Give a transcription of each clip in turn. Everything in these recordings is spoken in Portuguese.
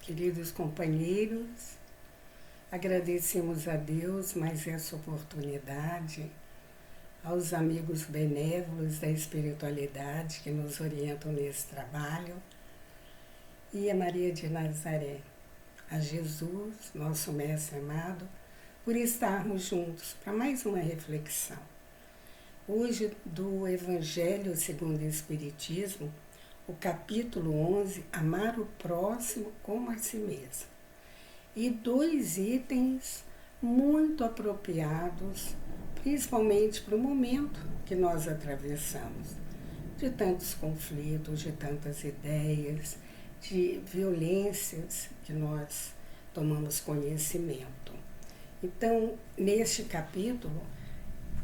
Queridos companheiros, agradecemos a Deus mais essa oportunidade, aos amigos benévolos da espiritualidade que nos orientam nesse trabalho, e a Maria de Nazaré, a Jesus, nosso Mestre amado, por estarmos juntos para mais uma reflexão. Hoje, do Evangelho segundo o Espiritismo, o capítulo 11, Amar o próximo como a si mesmo. E 2 itens muito apropriados, principalmente para o momento que nós atravessamos, de tantos conflitos, de tantas ideias, de violências que nós tomamos conhecimento. Então, neste capítulo,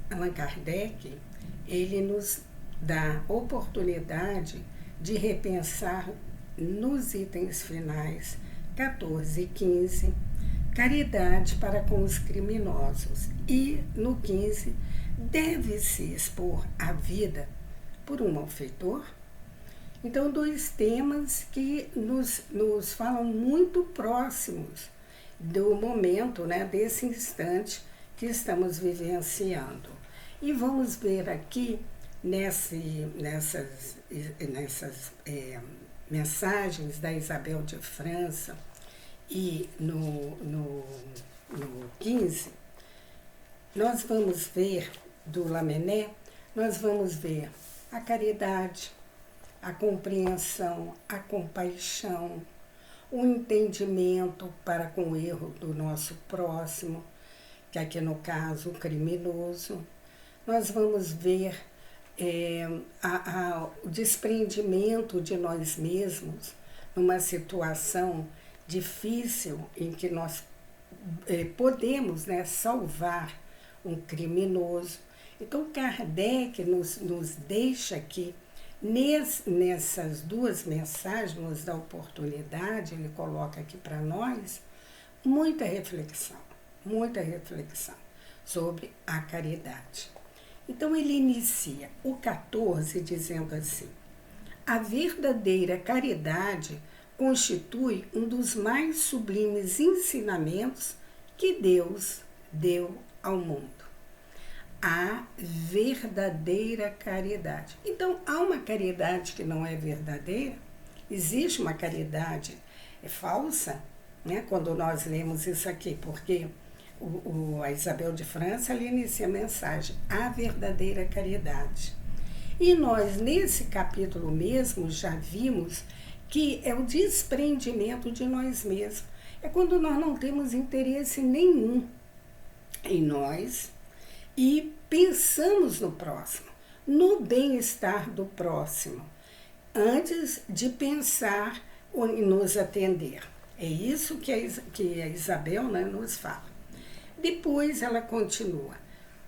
Allan Kardec, ele nos dá oportunidade de repensar nos itens finais 14 e 15, caridade para com os criminosos. E no 15, deve-se expor a vida por um malfeitor? Então, 2 temas que nos falam muito próximos do momento, desse instante que estamos vivenciando. E vamos ver aqui nessas mensagens da Isabel de França e no 15, nós vamos ver, do Lamennais, nós vamos ver a caridade, a compreensão, a compaixão, o entendimento para com o erro do nosso próximo, que aqui no caso o criminoso. Nós vamos ver o desprendimento de nós mesmos numa situação difícil em que nós podemos salvar um criminoso. Então, Kardec nos deixa aqui, nessas 2 mensagens, nos dá oportunidade, ele coloca aqui para nós, muita reflexão sobre a caridade. Então, ele inicia o 14 dizendo assim: a verdadeira caridade constitui um dos mais sublimes ensinamentos que Deus deu ao mundo. A verdadeira caridade. Então, há uma caridade que não é verdadeira? Existe uma caridade falsa? Quando nós lemos isso aqui, porque a Isabel de França, ela inicia a mensagem, a verdadeira caridade. E nós, nesse capítulo mesmo, já vimos que é o desprendimento de nós mesmos. É quando nós não temos interesse nenhum em nós e pensamos no próximo, no bem-estar do próximo, antes de pensar em nos atender. É isso que a Isabel nos fala. Depois ela continua: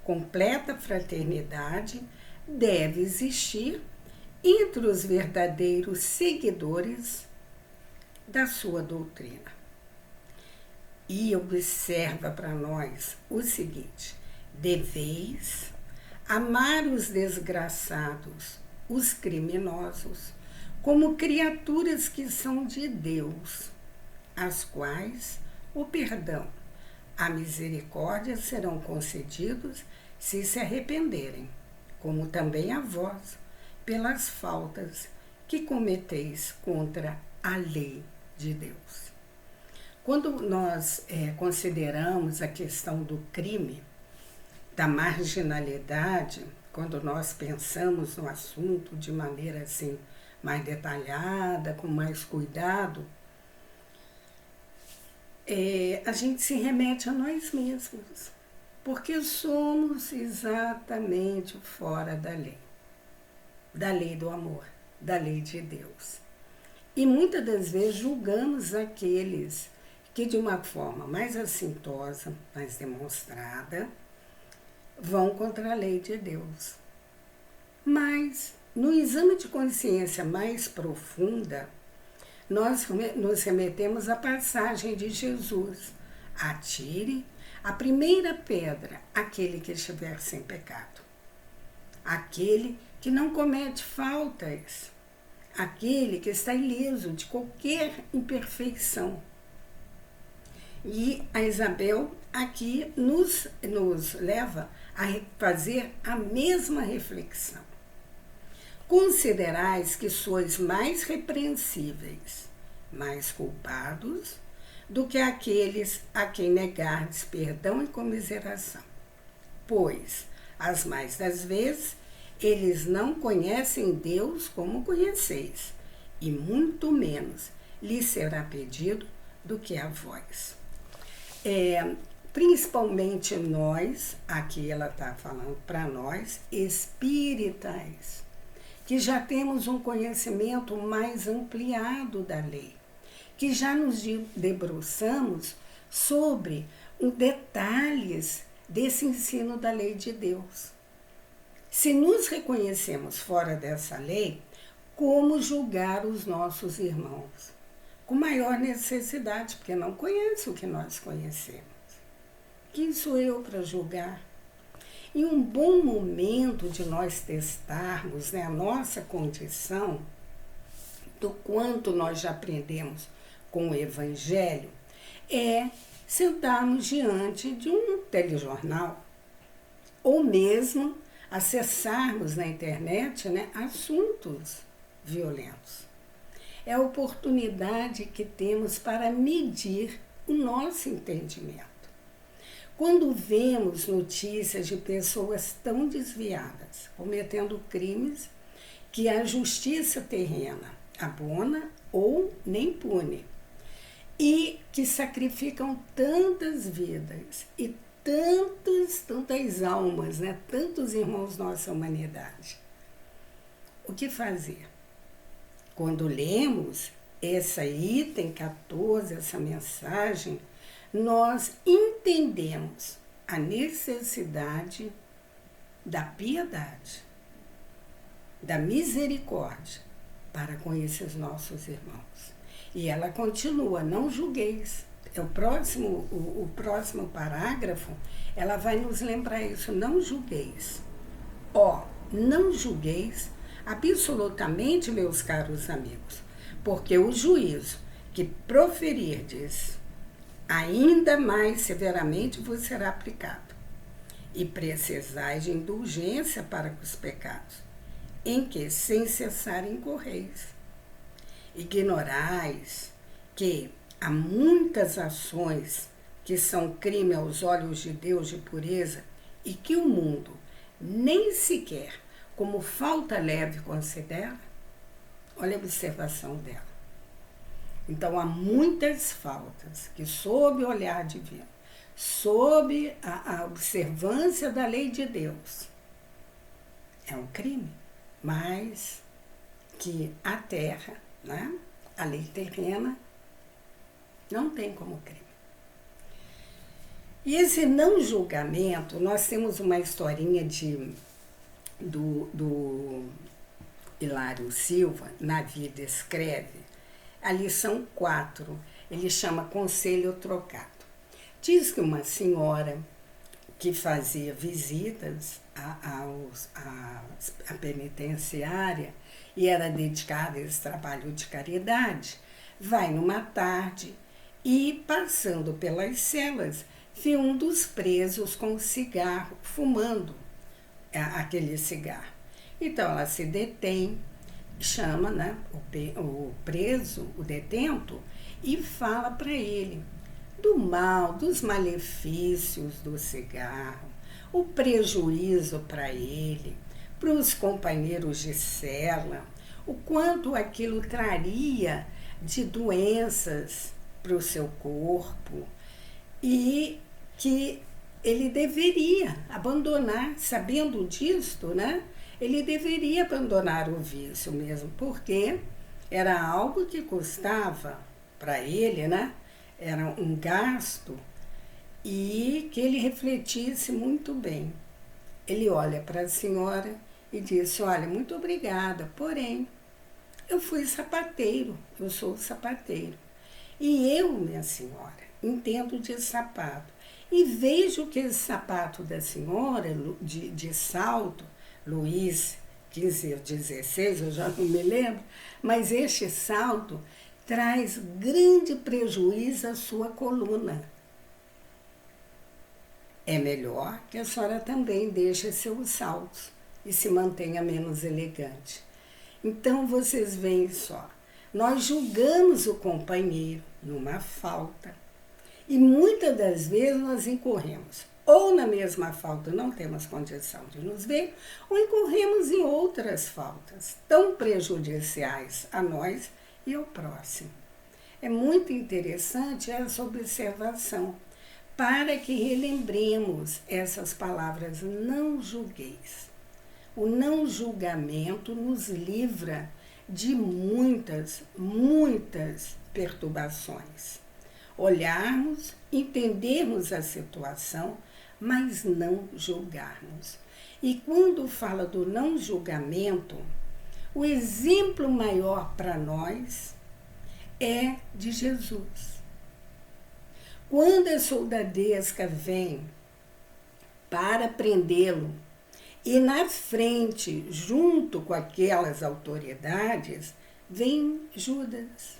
completa fraternidade deve existir entre os verdadeiros seguidores da sua doutrina. E observa para nós o seguinte: deveis amar os desgraçados, os criminosos, como criaturas que são de Deus, às quais o perdão, a misericórdia serão concedidos se arrependerem, como também a vós, pelas faltas que cometeis contra a lei de Deus. Quando nós consideramos a questão do crime, da marginalidade, quando nós pensamos no assunto de maneira assim mais detalhada, com mais cuidado, a gente se remete a nós mesmos, porque somos exatamente fora da lei do amor, da lei de Deus. E muitas das vezes julgamos aqueles que de uma forma mais assintosa, mais demonstrada, vão contra a lei de Deus. Mas, no exame de consciência mais profunda, nós nos remetemos à passagem de Jesus: atire a primeira pedra aquele que estiver sem pecado, aquele que não comete faltas, aquele que está ileso de qualquer imperfeição. E a Isabel aqui nos leva a fazer a mesma reflexão. Considerais que sois mais repreensíveis, mais culpados, do que aqueles a quem negardes perdão e comiseração. Pois, as mais das vezes, eles não conhecem Deus como conheceis, e muito menos lhes será pedido do que a vós. Principalmente nós, aqui ela está falando para nós, espíritas, que já temos um conhecimento mais ampliado da lei, que já nos debruçamos sobre os detalhes desse ensino da lei de Deus. Se nos reconhecemos fora dessa lei, como julgar os nossos irmãos? Com maior necessidade, porque não conhece o que nós conhecemos. Quem sou eu para julgar? E um bom momento de nós testarmos, né, a nossa condição, do quanto nós já aprendemos com o Evangelho, é sentarmos diante de um telejornal, ou mesmo acessarmos na internet, né, assuntos violentos. É a oportunidade que temos para medir o nosso entendimento. Quando vemos notícias de pessoas tão desviadas, cometendo crimes que a justiça terrena abona ou nem pune, e que sacrificam tantas vidas e tantas almas, né? Tantos irmãos nossa humanidade. O que fazer? Quando lemos esse item 14, essa mensagem, nós entendemos a necessidade da piedade, da misericórdia para com esses nossos irmãos. E ela continua, não julgueis. O próximo parágrafo, ela vai nos lembrar isso, não julgueis. Não julgueis absolutamente, meus caros amigos, porque o juízo que proferirdes ainda mais severamente vos será aplicado. E precisais de indulgência para com os pecados, em que sem cessar incorreis. Ignorais que há muitas ações que são crime aos olhos de Deus de pureza e que o mundo nem sequer como falta leve considera? Olha a observação dela. Então, há muitas faltas que, sob o olhar divino, sob a observância da lei de Deus, é um crime, mas que a terra, né, a lei terrena, não tem como crime. E esse não julgamento, nós temos uma historinha do Hilário Silva, na vida escreve, a lição 4, ele chama Conselho Trocado. Diz que uma senhora que fazia visitas à penitenciária e era dedicada a esse trabalho de caridade, vai numa tarde e, passando pelas celas, vê um dos presos com cigarro, fumando aquele cigarro. Então ela se detém, chama, né, o preso, o detento, e fala para ele do mal, dos malefícios do cigarro, o prejuízo para ele, para os companheiros de cela, o quanto aquilo traria de doenças para o seu corpo e que ele deveria abandonar, sabendo disto, né? Ele deveria abandonar o vício mesmo, porque era algo que custava para ele, né? Era um gasto e que ele refletisse muito bem. Ele olha para a senhora e disse, olha, muito obrigada, porém, eu fui sapateiro, eu sou sapateiro. E eu, minha senhora, entendo de sapato. E vejo que esse sapato da senhora, de salto, Luiz 15 ou 16, eu já não me lembro, mas este salto traz grande prejuízo à sua coluna. É melhor que a senhora também deixe seus saltos e se mantenha menos elegante. Então, vocês veem só, nós julgamos o companheiro numa falta e muitas das vezes nós incorremos ou na mesma falta, não temos condição de nos ver, ou incorremos em outras faltas tão prejudiciais a nós e ao próximo. É muito interessante essa observação, para que relembremos essas palavras: não julgueis. O não julgamento nos livra de muitas perturbações. Olharmos, entendermos a situação, mas não julgarmos. E quando fala do não julgamento, o exemplo maior para nós é de Jesus. Quando a soldadesca vem para prendê-lo, e na frente, junto com aquelas autoridades, vem Judas.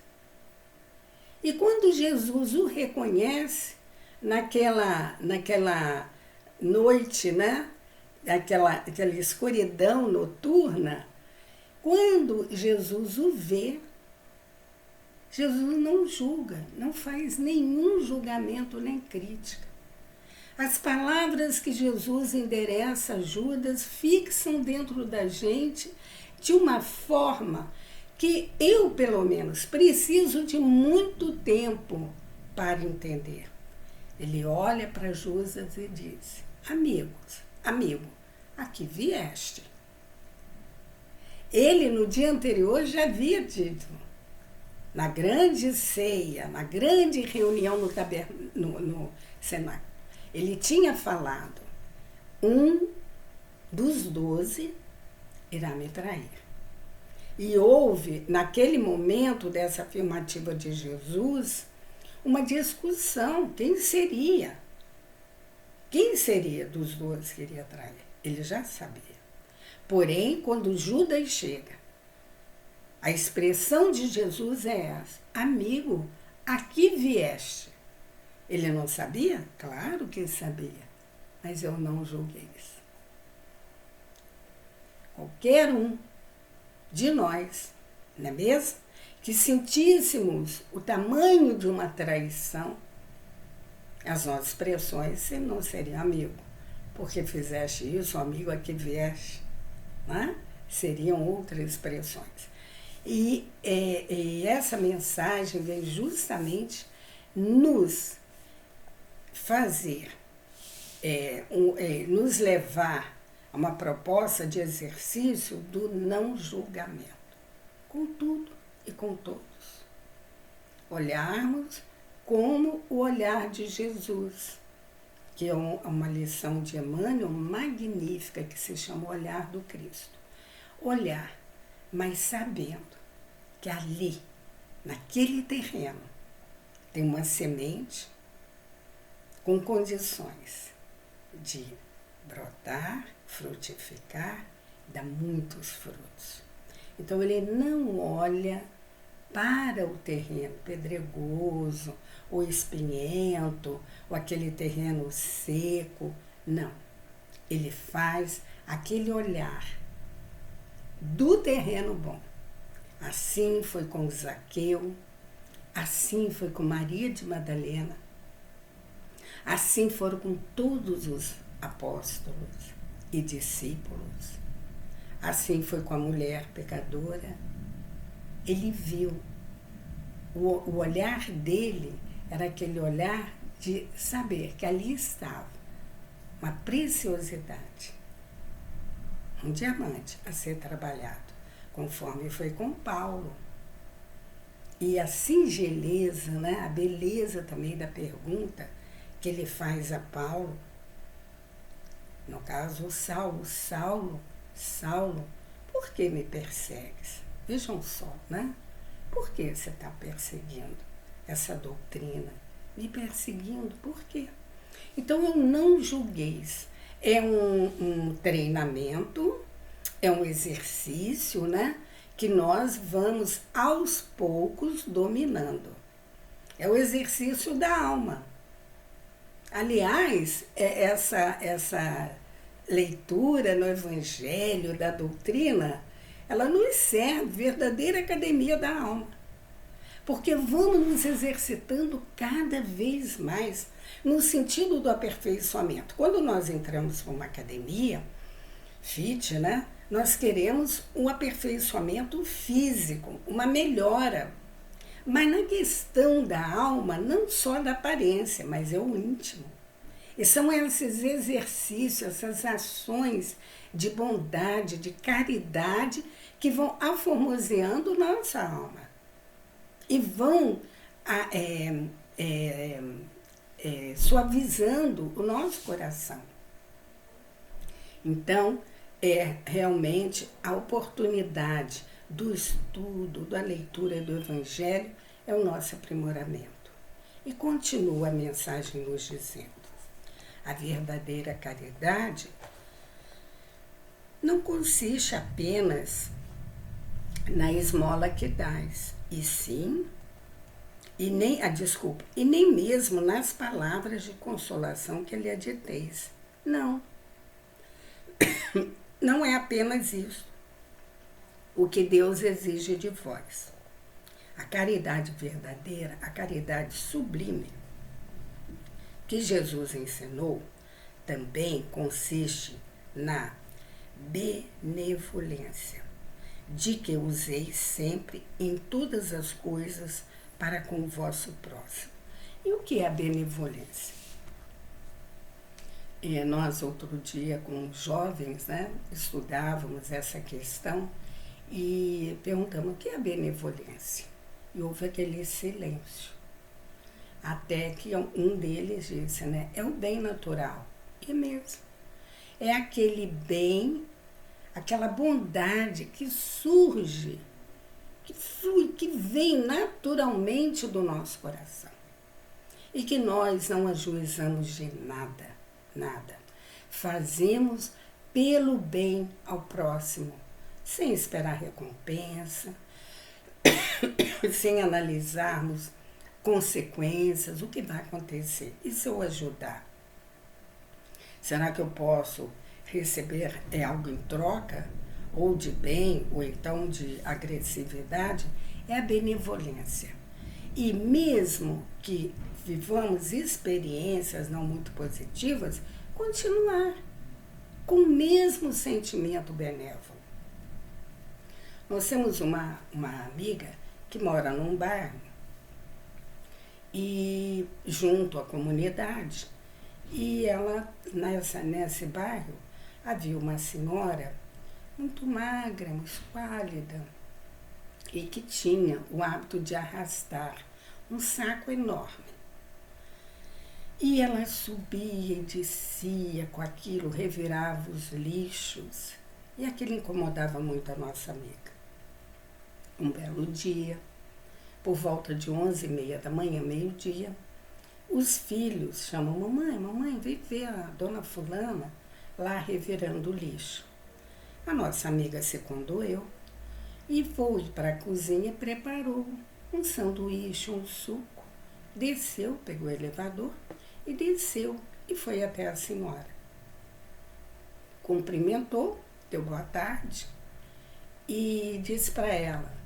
E quando Jesus o reconhece, naquela noite, né? Aquela escuridão noturna, quando Jesus o vê, Jesus não julga, não faz nenhum julgamento nem crítica. As palavras que Jesus endereça a Judas fixam dentro da gente de uma forma que eu, pelo menos, preciso de muito tempo para entender. Ele olha para Judas e diz: amigo, aqui vieste. Ele, no dia anterior, já havia dito, na grande ceia, na grande reunião no cenáculo, ele tinha falado: um dos 12 irá me trair. E houve, naquele momento dessa afirmativa de Jesus, uma discussão: quem seria? Quem seria dos 12 que iria trair? Ele já sabia. Porém, quando Judas chega, a expressão de Jesus é essa: amigo, aqui vieste. Ele não sabia? Claro que ele sabia, mas eu não julguei isso. Qualquer um de nós, não é mesmo? Que sentíssemos o tamanho de uma traição, as nossas expressões não seriam amigo, porque fizeste isso, amigo, aqui vieste, né? Seriam outras expressões. E essa mensagem vem justamente nos fazer, nos levar a uma proposta de exercício do não julgamento, com tudo e com todos. Olharmos como o olhar de Jesus, que é uma lição de Emmanuel magnífica, que se chama o olhar do Cristo. Olhar, mas sabendo que ali, naquele terreno, tem uma semente com condições de brotar, frutificar, dar muitos frutos. Então, ele não olha para o terreno pedregoso, ou espinhento, ou aquele terreno seco. Não. Ele faz aquele olhar do terreno bom. Assim foi com Zaqueu, assim foi com Maria de Madalena, assim foram com todos os apóstolos e discípulos. Assim foi com a mulher pecadora. Ele viu. O olhar dele era aquele olhar de saber que ali estava uma preciosidade, um diamante a ser trabalhado, conforme foi com Paulo. E a singeleza, né, a beleza também da pergunta que ele faz a Paulo, no caso o Saulo, por que me persegues? Vejam só, né? Por que você está perseguindo essa doutrina? Me perseguindo, por quê? Então, eu não julgueis. É um treinamento É um exercício, né, que nós vamos aos poucos dominando. É o exercício da alma. Aliás, essa leitura no Evangelho, da doutrina, ela nos serve verdadeira academia da alma. Porque vamos nos exercitando cada vez mais no sentido do aperfeiçoamento. Quando nós entramos para uma academia, fit, né? Nós queremos um aperfeiçoamento físico, uma melhora. Mas na questão da alma, não só da aparência, mas é o íntimo. E são esses exercícios, essas ações de bondade, de caridade, que vão aformoseando nossa alma. E vão suavizando o nosso coração. Então, é realmente a oportunidade do estudo, da leitura do Evangelho, é o nosso aprimoramento. E continua a mensagem nos dizendo: a verdadeira caridade não consiste apenas na esmola que dás, e nem mesmo nas palavras de consolação que lhe aditeis. Não. Não é apenas isso o que Deus exige de vós. A caridade verdadeira, a caridade sublime que Jesus ensinou, também consiste na benevolência, de que useis sempre em todas as coisas para com o vosso próximo. E o que é a benevolência? Nós, outro dia, com jovens, né, estudávamos essa questão e perguntamos o que é a benevolência. E houve aquele silêncio. Até que um deles disse, né, é o bem natural. E é mesmo. É aquele bem, aquela bondade que surge, que flui, que vem naturalmente do nosso coração. E que nós não ajuizamos de nada. Nada. Fazemos pelo bem ao próximo, sem esperar recompensa, sem analisarmos consequências, o que vai acontecer. E se eu ajudar? Será que eu posso receber algo em troca? Ou de bem, ou então de agressividade? É a benevolência. E mesmo que vivamos experiências não muito positivas, continuar com o mesmo sentimento benévolo. Nós temos uma amiga que mora num bairro e junto à comunidade, e ela, nesse bairro, havia uma senhora muito magra, muito esquálida, e que tinha o hábito de arrastar um saco enorme. E ela subia e descia com aquilo, revirava os lixos, e aquilo incomodava muito a nossa amiga. Um belo dia, por volta de 11h30 da manhã, meio-dia, os filhos chamam: mamãe, vem ver a dona fulana lá revirando o lixo. A nossa amiga se condoeu e foi para a cozinha e preparou um sanduíche, um suco, desceu, pegou o elevador e desceu e foi até a senhora. Cumprimentou, deu boa tarde e disse para ela: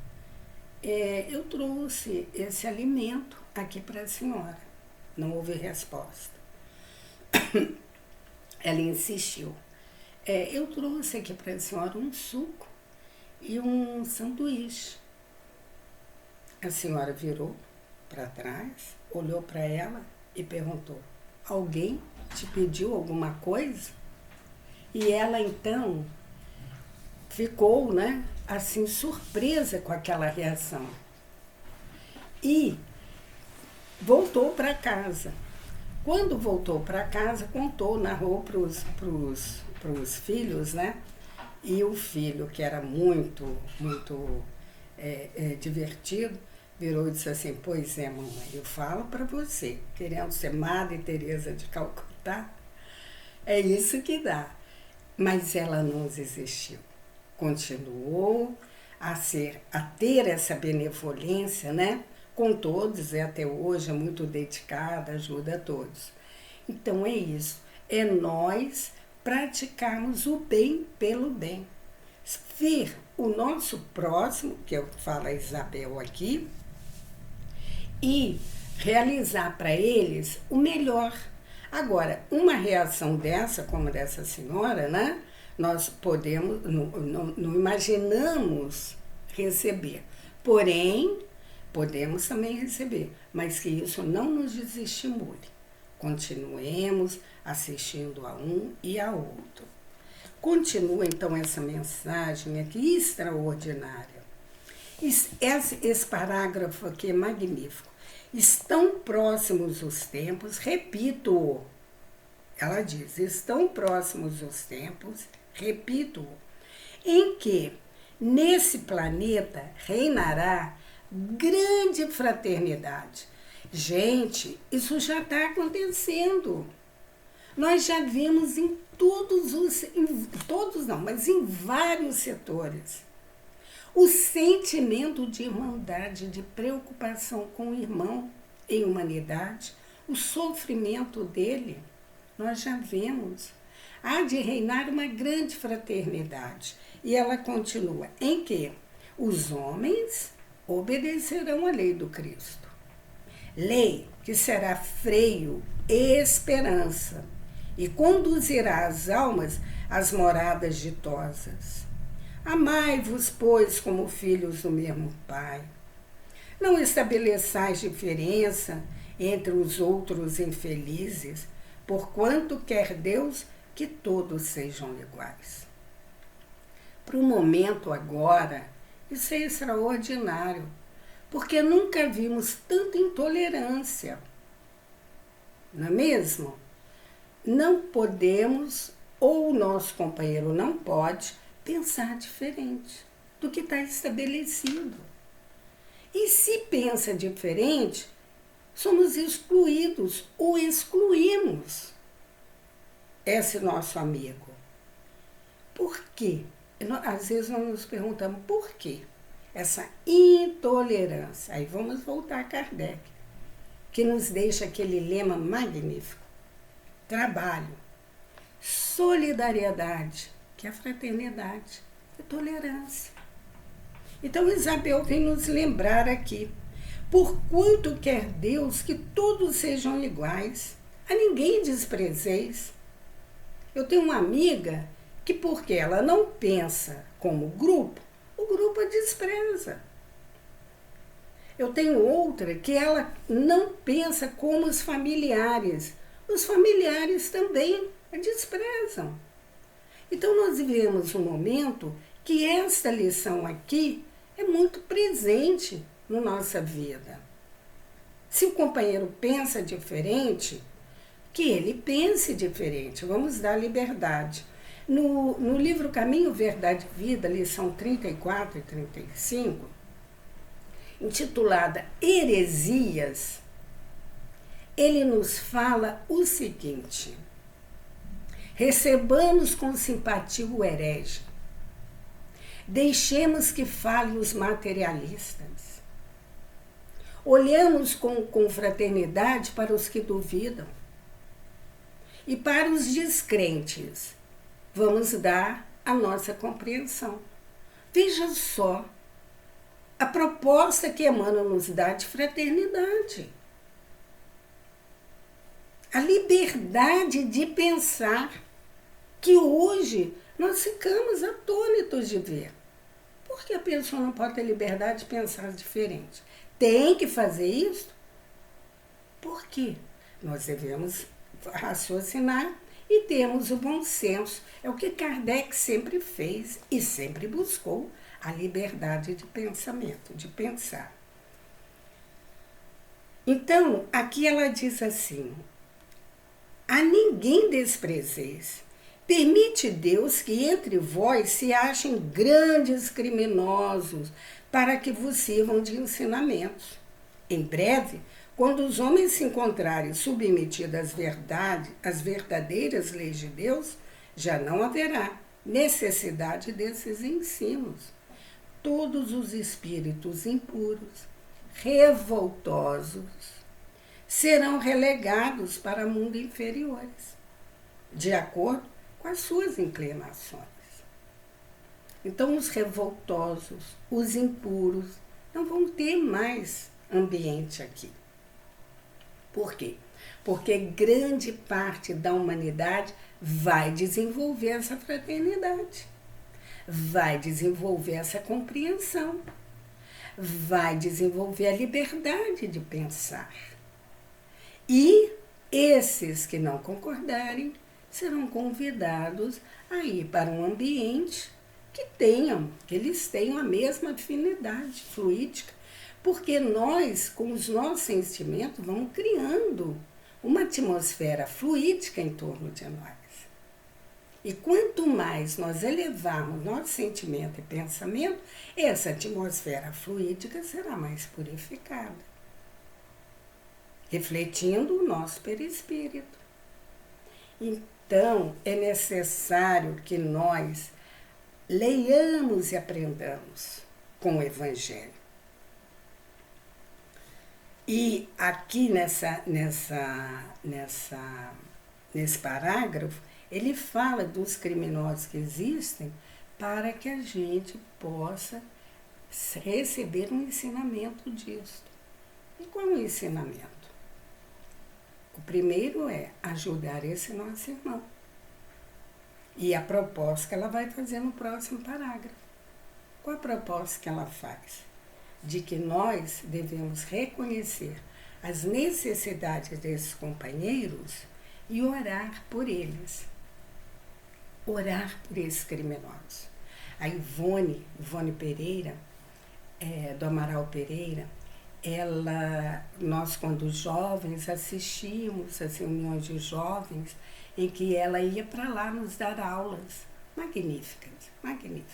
eu trouxe esse alimento aqui para a senhora. Não houve resposta. Ela insistiu: eu trouxe aqui para a senhora um suco e um sanduíche. A senhora virou para trás, olhou para ela e perguntou: alguém te pediu alguma coisa? E ela então ficou, né, assim, surpresa com aquela reação. E voltou para casa. Quando voltou para casa, contou, narrou para os filhos, né? E o filho, que era muito divertido, virou e disse assim: pois é, mamãe, eu falo para você, querendo ser Madre Teresa de Calcutá, é isso que dá. Mas ela não desistiu. continuou a ter essa benevolência, né? Com todos, e até hoje é muito dedicada, ajuda a todos. Então é isso, é nós praticarmos o bem pelo bem. Ver o nosso próximo, que eu falo a Isabel aqui, e realizar para eles o melhor. Agora, uma reação dessa, como dessa senhora, né? Nós podemos, não imaginamos receber. Porém, podemos também receber, mas que isso não nos desestimule. Continuemos assistindo a um e a outro. Continua então essa mensagem aqui extraordinária. Esse parágrafo aqui é magnífico. Estão próximos os tempos, repito, ela diz, estão próximos os tempos, repito, em que nesse planeta reinará grande fraternidade. Gente, isso já está acontecendo. Nós já vimos em em vários setores. O sentimento de irmandade, de preocupação com o irmão em humanidade, o sofrimento dele, nós já vemos. Há de reinar uma grande fraternidade. E ela continua, em que os homens obedecerão à lei do Cristo. Lei que será freio e esperança, e conduzirá as almas às moradas ditosas. Amai-vos, pois, como filhos do mesmo Pai. Não estabeleçais diferença entre os outros infelizes, porquanto quer Deus que todos sejam iguais. Para o momento agora, isso é extraordinário, porque nunca vimos tanta intolerância, não é mesmo? Não podemos, ou o nosso companheiro não pode, pensar diferente do que está estabelecido. E se pensa diferente, somos excluídos ou excluímos esse nosso amigo. Por quê? Às vezes nós nos perguntamos por quê? Essa intolerância. Aí vamos voltar a Kardec, que nos deixa aquele lema magnífico. Trabalho, solidariedade, que é a fraternidade, e tolerância. Então Isabel vem nos lembrar aqui, porquanto quer Deus que todos sejam iguais, a ninguém desprezeis. Eu tenho uma amiga que, porque ela não pensa como grupo, o grupo a despreza. Eu tenho outra que ela não pensa como os familiares também a desprezam. Então nós vivemos um momento que esta lição aqui é muito presente na nossa vida. Se o companheiro pensa diferente, que ele pense diferente, vamos dar liberdade. No livro Caminho, Verdade e Vida, lição 34 e 35, intitulada Heresias, ele nos fala o seguinte: recebamos com simpatia o herege, deixemos que falem os materialistas, olhamos com fraternidade para os que duvidam, e para os descrentes, vamos dar a nossa compreensão. Veja só a proposta que Emmanuel nos dá de fraternidade. A liberdade de pensar, que hoje nós ficamos atônitos de ver. Por que a pessoa não pode ter liberdade de pensar diferente? Tem que fazer isso? Por quê? Nós devemos raciocinar e termos o bom senso. É o que Kardec sempre fez e sempre buscou, a liberdade de pensamento, de pensar. Então, aqui ela diz assim: a ninguém desprezeis. Permite Deus que entre vós se achem grandes criminosos, para que vos sirvam de ensinamentos. Em breve, quando os homens se encontrarem submetidos às verdadeiras leis de Deus, já não haverá necessidade desses ensinos. Todos os espíritos impuros, revoltosos, serão relegados para mundos inferiores, de acordo com as suas inclinações. Então, os revoltosos, os impuros, não vão ter mais ambiente aqui. Por quê? Porque grande parte da humanidade vai desenvolver essa fraternidade, vai desenvolver essa compreensão, vai desenvolver a liberdade de pensar. E esses que não concordarem serão convidados a ir para um ambiente que eles tenham a mesma afinidade fluídica, porque nós, com os nossos sentimentos, vamos criando uma atmosfera fluídica em torno de nós. E quanto mais nós elevarmos nosso sentimento e pensamento, essa atmosfera fluídica será mais purificada, refletindo o nosso perispírito. Então, é necessário que nós leiamos e aprendamos com o Evangelho. E aqui nesse parágrafo, ele fala dos criminosos que existem para que a gente possa receber um ensinamento disso. E qual é o ensinamento? O primeiro é ajudar esse nosso irmão. E a proposta que ela vai fazer no próximo parágrafo. Qual a proposta que ela faz? De que nós devemos reconhecer as necessidades desses companheiros e orar por eles. Orar por esses criminosos. A Ivone Pereira, do Amaral Pereira, nós quando jovens assistimos às reuniões de jovens em que ela ia para lá nos dar aulas magníficas,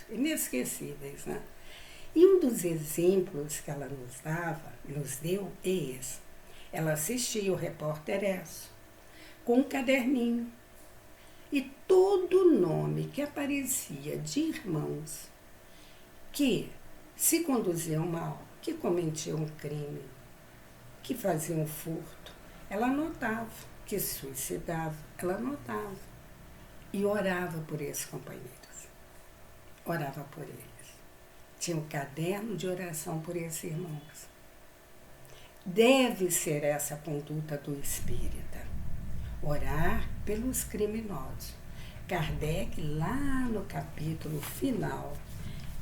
inesquecíveis, né? E um dos exemplos que ela nos deu é esse. Ela assistia o Repórter Esso com um caderninho e todo nome que aparecia de irmãos que se conduziam mal, que cometiam um crime, que faziam um furto, ela anotava, que se suicidava, ela anotava e orava por esses companheiros, orava por eles. Tinha um caderno de oração por esses irmãos. Deve ser essa a conduta do espírita, orar pelos criminosos. Kardec, lá no capítulo final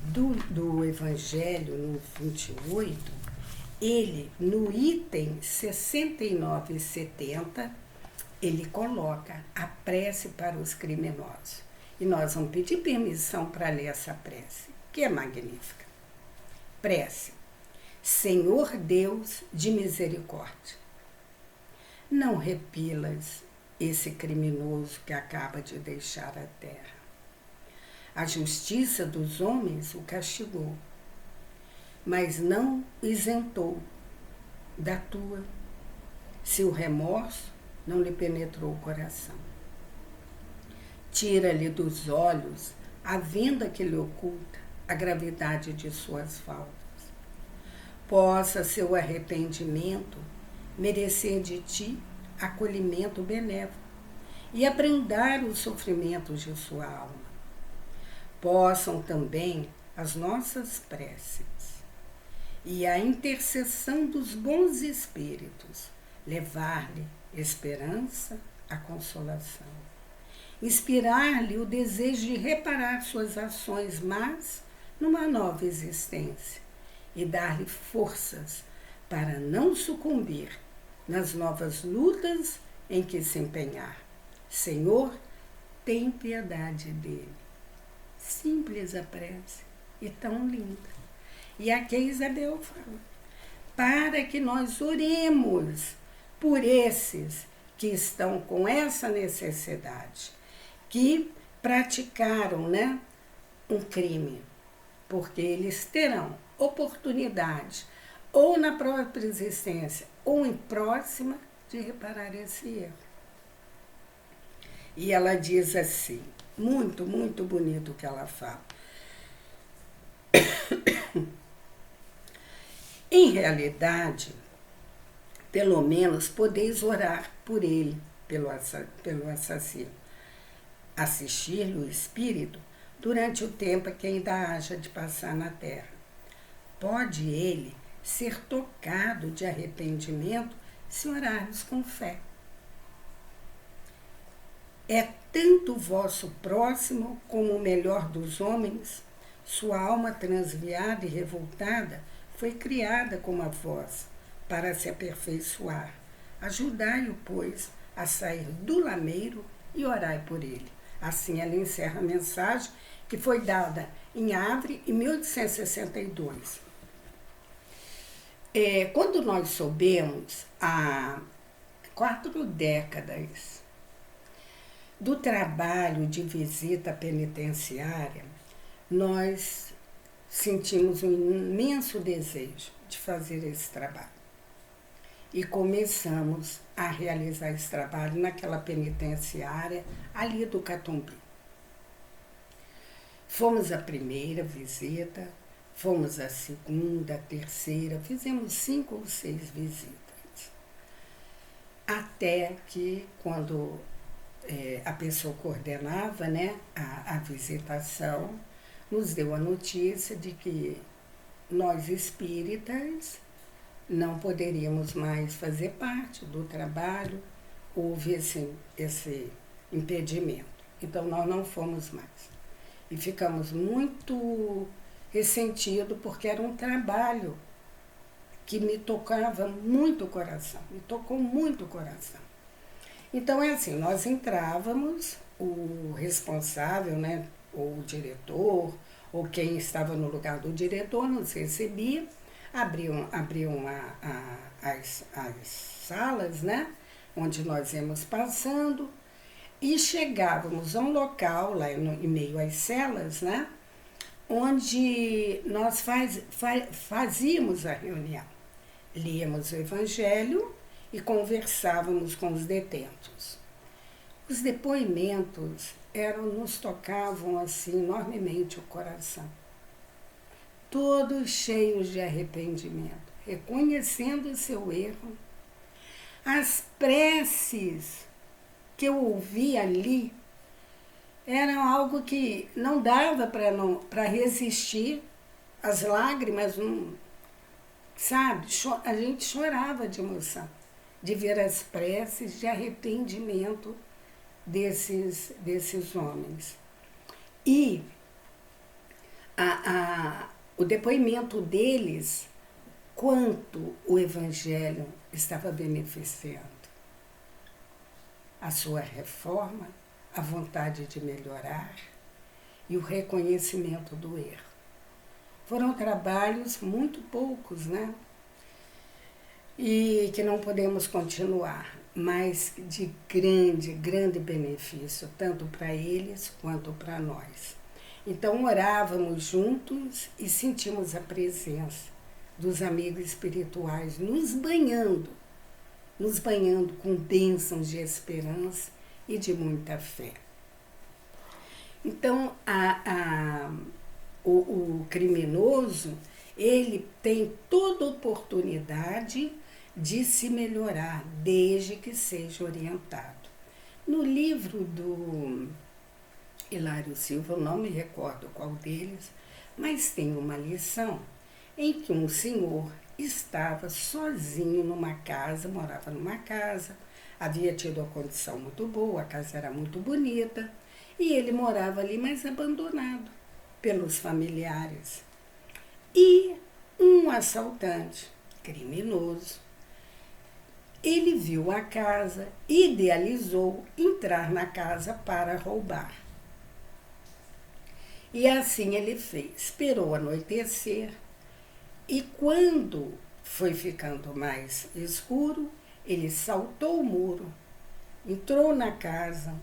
do Evangelho, no 28, ele, no item 69 e 70, ele coloca a prece para os criminosos. E nós vamos pedir permissão para ler essa prece, que é magnífica. Prece. Senhor Deus de misericórdia, não repilas esse criminoso que acaba de deixar a terra. A justiça dos homens o castigou, mas não o isentou da tua, se o remorso não lhe penetrou o coração. Tira-lhe dos olhos a venda que lhe oculta a gravidade de suas faltas. Possa seu arrependimento merecer de ti acolhimento benévolo e abrandar os sofrimentos de sua alma. Possam também as nossas preces e a intercessão dos bons espíritos levar-lhe esperança, a consolação, inspirar-lhe o desejo de reparar suas ações más numa nova existência e dar-lhe forças para não sucumbir nas novas lutas em que se empenhar. Senhor, tem piedade dele. Simples a prece e tão linda. E aqui a Isabel fala, para que nós oremos por esses que estão com essa necessidade, que praticaram, né, um crime, porque eles terão oportunidade, ou na própria existência, ou em próxima, de reparar esse erro. E ela diz assim, Muito, muito bonito o que ela fala. Em realidade, pelo menos podeis orar por ele, pelo assassino. Assistir-lhe o espírito durante o tempo que ainda haja de passar na terra. Pode ele ser tocado de arrependimento se orarmos com fé. É tanto o vosso próximo como o melhor dos homens. Sua alma transviada e revoltada foi criada como a vossa, para se aperfeiçoar. Ajudai-o, pois, a sair do lameiro e orai por ele. Assim ela encerra a mensagem que foi dada em Havre em 1862. Quando nós soubemos, há 4 décadas, do trabalho de visita penitenciária, nós sentimos um imenso desejo de fazer esse trabalho. E começamos a realizar esse trabalho naquela penitenciária ali do Catumbi. Fomos a primeira visita, fomos a segunda, a terceira, fizemos 5 ou 6 visitas. Até que, quando a pessoa coordenava, né, a visitação, nos deu a notícia de que nós espíritas não poderíamos mais fazer parte do trabalho, houve esse impedimento. Então, nós não fomos mais. E ficamos muito ressentidos, porque era um trabalho que me tocava muito o coração, me tocou muito o coração. Então, é assim, nós entrávamos, o responsável, né, ou o diretor, ou quem estava no lugar do diretor, nos recebia, abriam as salas, né, onde nós íamos passando, e chegávamos a um local, lá em meio às celas, né, onde nós fazíamos a reunião. Líamos o Evangelho e conversávamos com os detentos. Os depoimentos nos tocavam assim enormemente o coração. Todos cheios de arrependimento, reconhecendo o seu erro. As preces que eu ouvi ali eram algo que não dava para resistir. As lágrimas, sabe? A gente chorava de emoção, de ver as preces de arrependimento desses homens. E o depoimento deles, quanto o Evangelho estava beneficiando a sua reforma, a vontade de melhorar e o reconhecimento do erro. Foram trabalhos muito poucos, né? E que não podemos continuar, mas de grande, grande benefício, tanto para eles quanto para nós. Então, orávamos juntos e sentimos a presença dos amigos espirituais nos banhando com bênçãos de esperança e de muita fé. Então, o criminoso, ele tem toda oportunidade de se melhorar, desde que seja orientado. No livro do Hilário Silva, eu não me recordo qual deles, mas tem uma lição em que um senhor estava sozinho numa casa, morava numa casa, havia tido uma condição muito boa, a casa era muito bonita, e ele morava ali, mas abandonado pelos familiares. E um assaltante, criminoso, ele viu a casa, idealizou entrar na casa para roubar. E assim ele fez. Esperou anoitecer e quando foi ficando mais escuro, ele saltou o muro, entrou na casa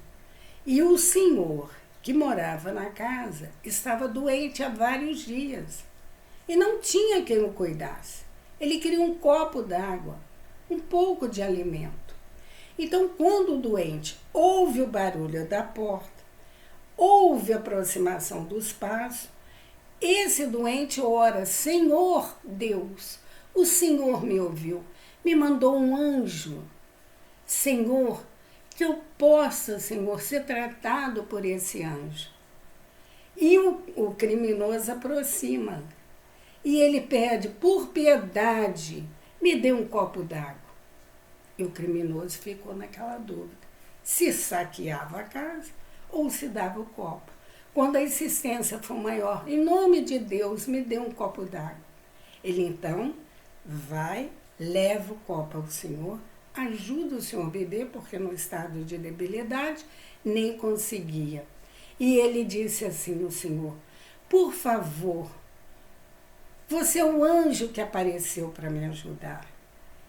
e o senhor que morava na casa estava doente há vários dias e não tinha quem o cuidasse. Ele queria um copo d'água, um pouco de alimento. Então, quando o doente ouve o barulho da porta, houve aproximação dos passos. Esse doente ora: Senhor Deus, o Senhor me ouviu, me mandou um anjo. Senhor, que eu possa, Senhor, ser tratado por esse anjo. E o criminoso aproxima. E ele pede: por piedade, me dê um copo d'água. E o criminoso ficou naquela dúvida: se saqueava a casa ou se dava o copo. Quando a insistência for maior: em nome de Deus, me dê um copo d'água. Ele então vai, leva o copo ao Senhor, ajuda o Senhor a beber, porque no estado de debilidade nem conseguia. E ele disse assim ao Senhor: por favor, você é o anjo que apareceu para me ajudar.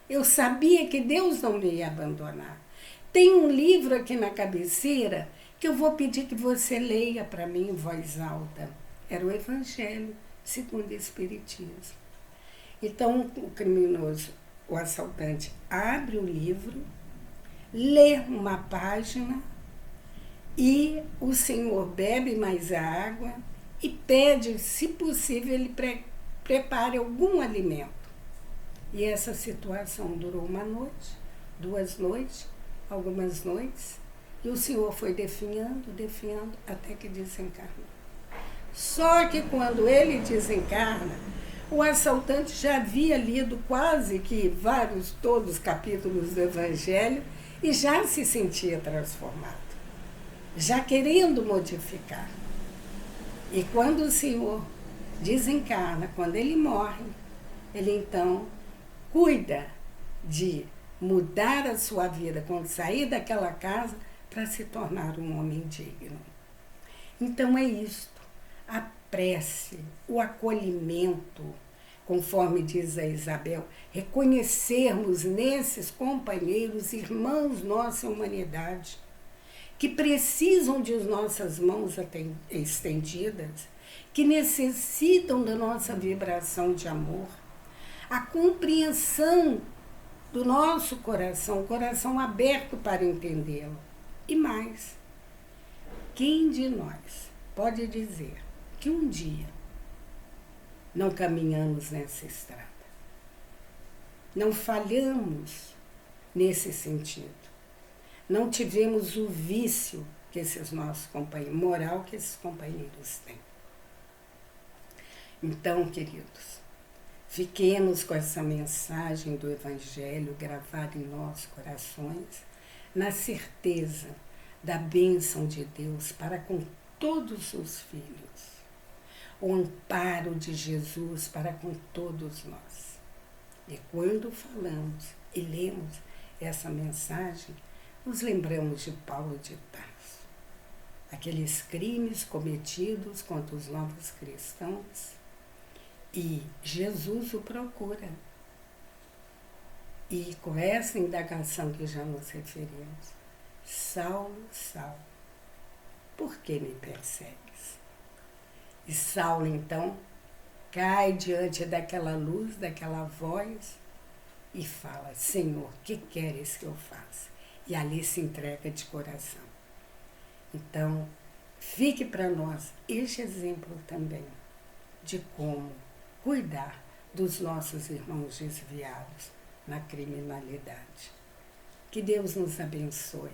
Eu sabia que Deus não me ia abandonar. Tem um livro aqui na cabeceira que eu vou pedir que você leia para mim em voz alta. Era o Evangelho segundo o Espiritismo. Então, o criminoso, o assaltante, abre o livro, lê uma página e o Senhor bebe mais a água e pede, se possível, ele prepare algum alimento. E essa situação durou uma noite, 2 noites, algumas noites, e o Senhor foi definhando, até que desencarnou. Só que quando ele desencarna, o assaltante já havia lido quase que todos os capítulos do Evangelho e já se sentia transformado, já querendo modificar. E quando o Senhor desencarna, quando ele morre, ele então cuida de mudar a sua vida, quando sair daquela casa, para se tornar um homem digno. Então é isto, a prece, o acolhimento, conforme diz a Isabel, reconhecermos nesses companheiros, irmãos nossa humanidade, que precisam de nossas mãos estendidas, que necessitam da nossa vibração de amor, a compreensão do nosso coração, o coração aberto para entendê-lo. E mais, quem de nós pode dizer que um dia não caminhamos nessa estrada, não falhamos nesse sentido, não tivemos o vício que esses nossos companheiros, moral que esses companheiros têm? Então, queridos, fiquemos com essa mensagem do Evangelho gravada em nossos corações, na certeza da bênção de Deus para com todos os filhos, o amparo de Jesus para com todos nós. E quando falamos e lemos essa mensagem, nos lembramos de Paulo de Tarso, aqueles crimes cometidos contra os novos cristãos, e Jesus o procura. E com essa indagação que já nos referimos: Saulo, Saulo, por que me persegues? E Saulo, então, cai diante daquela luz, daquela voz, e fala: Senhor, que queres que eu faça? E ali se entrega de coração. Então, fique para nós este exemplo também de como cuidar dos nossos irmãos desviados na criminalidade. Que Deus nos abençoe,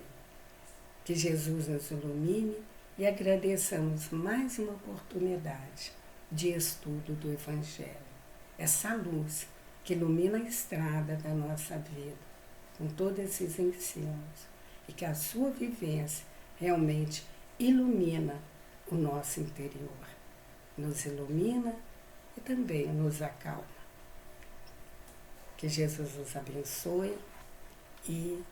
que Jesus nos ilumine e agradeçamos mais uma oportunidade de estudo do Evangelho. Essa luz que ilumina a estrada da nossa vida, com todos esses ensinos, e que a sua vivência realmente ilumina o nosso interior, nos ilumina e também nos acalma. Que Jesus nos abençoe e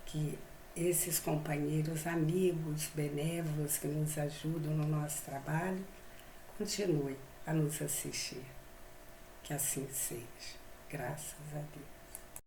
que esses companheiros, amigos, benévolos que nos ajudam no nosso trabalho, continuem a nos assistir. Que assim seja. Graças a Deus.